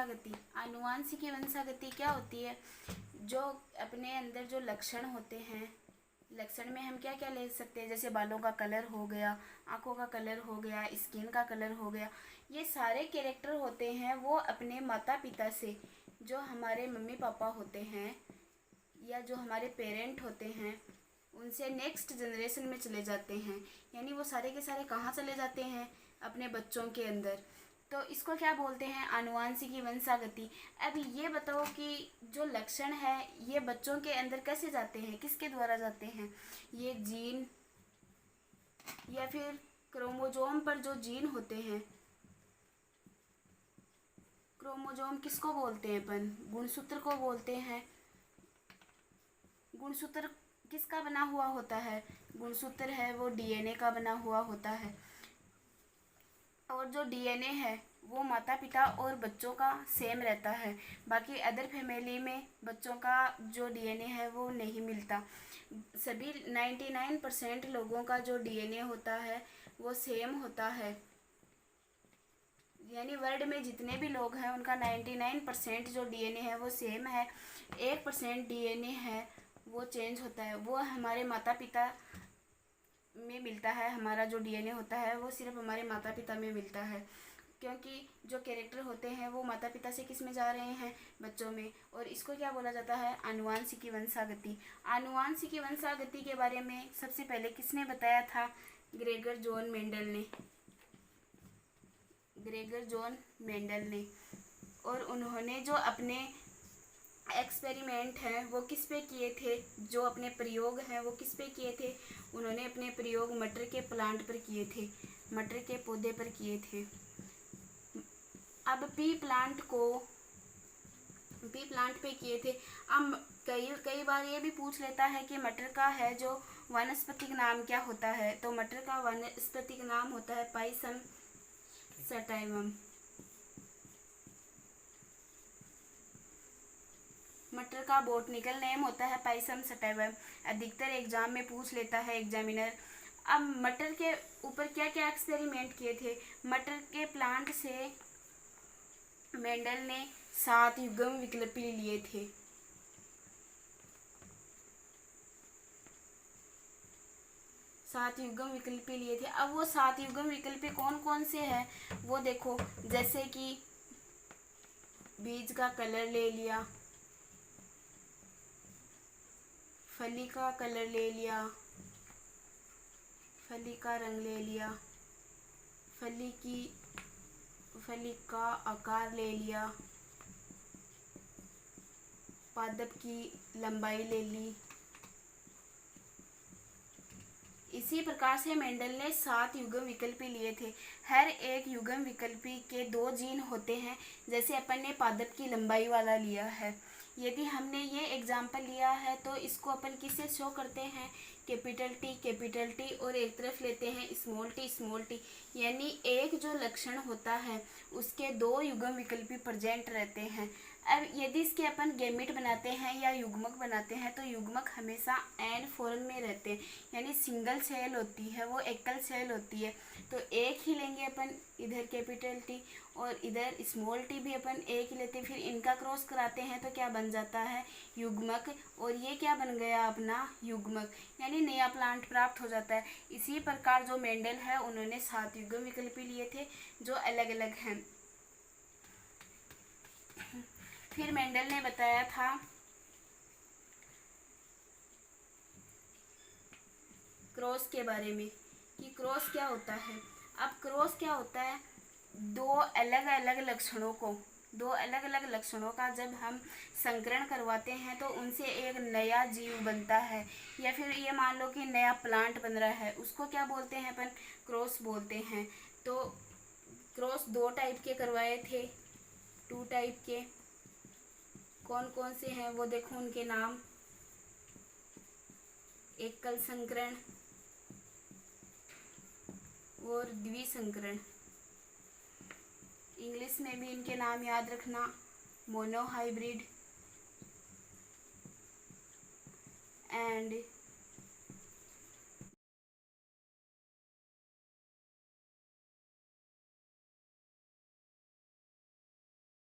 वंशागति। आनुवांशिकी वंशागति क्या होती है? जो अपने अंदर जो लक्षण होते हैं, लक्षण में हम क्या क्या ले सकते हैं, जैसे बालों का कलर हो गया, आँखों का कलर हो गया, स्किन का कलर हो गया, ये सारे कैरेक्टर होते हैं वो अपने माता पिता से, जो हमारे मम्मी पापा होते हैं या जो हमारे पेरेंट होते हैं, उनसे नेक्स्ट जनरेशन में चले जाते हैं। यानी वो सारे के सारे कहाँ चले जाते हैं? अपने बच्चों के अंदर। तो इसको क्या बोलते हैं? आनुवांशिकी वंशागति। अब ये बताओ कि जो लक्षण है ये बच्चों के अंदर कैसे जाते हैं, किसके द्वारा जाते हैं? ये जीन या फिर क्रोमोजोम पर जो जीन होते हैं, क्रोमोजोम किसको बोलते हैं अपन? गुणसूत्र को बोलते हैं। गुणसूत्र किसका बना हुआ होता है? गुणसूत्र है वो डीएनए का बना हुआ होता है। और जो डीएनए है वो माता पिता और बच्चों का सेम रहता है। बाकी अदर फैमिली में बच्चों का जो डीएनए है वो नहीं मिलता। सभी 99% लोगों का जो डीएनए होता है वो सेम होता है। यानी वर्ल्ड में जितने भी लोग हैं उनका 99% जो डीएनए है वो सेम है। 1% डीएनए है वो चेंज होता है, वो हमारे माता पिता में मिलता है। हमारा जो डीएनए होता है वो सिर्फ हमारे माता पिता में मिलता है, क्योंकि जो कैरेक्टर होते हैं वो माता पिता से किस में जा रहे हैं? बच्चों में। और इसको क्या बोला जाता है? आनुवांशिकी वंशागति। आनुवांशिकी वंशागति के बारे में सबसे पहले किसने बताया था? ग्रेगर जॉन मेंडल ने। ग्रेगर जॉन मेंडल ने। और उन्होंने जो अपने एक्सपेरिमेंट हैं वो किस पे किए थे? जो अपने प्रयोग हैं वो किस पे किए थे? उन्होंने अपने प्रयोग मटर के प्लांट पर किए थे, मटर के पौधे पर किए थे। अब पी प्लांट पे किए थे। अब कई बार ये भी पूछ लेता है कि मटर का है जो वानस्पतिक नाम क्या होता है? तो मटर का वानस्पतिक नाम होता है पाइसम सटाइवम। मटर का बॉटनिकल नेम होता है पाइसम सटाइवम। अधिकतर एग्जाम में पूछ लेता है एग्जामिनर। अब मटर के ऊपर क्या क्या एक्सपेरिमेंट किए थे? मटर के प्लांट से मेंडल ने 7 युग्म विकल्पी लिए थे। 7 युग्म विकल्पी लिए थे। अब वो 7 युग्म विकल्पी कौन कौन से हैं वो देखो, जैसे कि बीज का कलर ले लिया, फली का कलर ले लिया, फली का रंग ले लिया, फली का आकार ले लिया, पादप की लंबाई ले ली। इसी प्रकार से मेंडल ने 7 युग्म विकल्पी लिए थे। हर एक युग्म विकल्पी के 2 जीन होते हैं। जैसे अपन ने पादप की लंबाई वाला लिया है, यदि हमने ये एग्जाम्पल लिया है तो इसको अपन किससे शो करते हैं? कैपिटल टी और एक तरफ लेते हैं स्मॉल टी। यानी एक जो लक्षण होता है उसके 2 युग्म विकल्पी प्रेजेंट रहते हैं। अब यदि इसके अपन गैमेट बनाते हैं या युग्मक बनाते हैं तो युग्मक हमेशा एन फॉर्म में रहते हैं, यानी सिंगल सेल होती है, वो एकल सेल होती है। तो एक ही लेंगे अपन, इधर कैपिटल टी और इधर स्मॉल टी भी अपन एक ही लेते हैं। फिर इनका क्रॉस कराते हैं तो क्या बन जाता है? युग्मक। और ये क्या बन गया अपना? युग्मक। यानी नया प्लांट प्राप्त हो जाता है। इसी प्रकार जो मेंडल है उन्होंने 7 युग्म विकल्पी लिए थे जो अलग अलग हैं। फिर मेंडल ने बताया था क्रॉस के बारे में कि क्रॉस क्या होता है। अब क्रॉस क्या होता है? दो अलग अलग लक्षणों का जब हम संकरण करवाते हैं तो उनसे एक नया जीव बनता है, या फिर ये मान लो कि नया प्लांट बन रहा है, उसको क्या बोलते हैं अपन? क्रॉस बोलते हैं। तो क्रॉस 2 टाइप के करवाए थे, 2 टाइप के। कौन कौन से हैं वो देखो उनके नाम। एकल संकरण और द्विसंकरण। इंग्लिश में भी इनके नाम याद रखना, मोनो हाइब्रिड एंड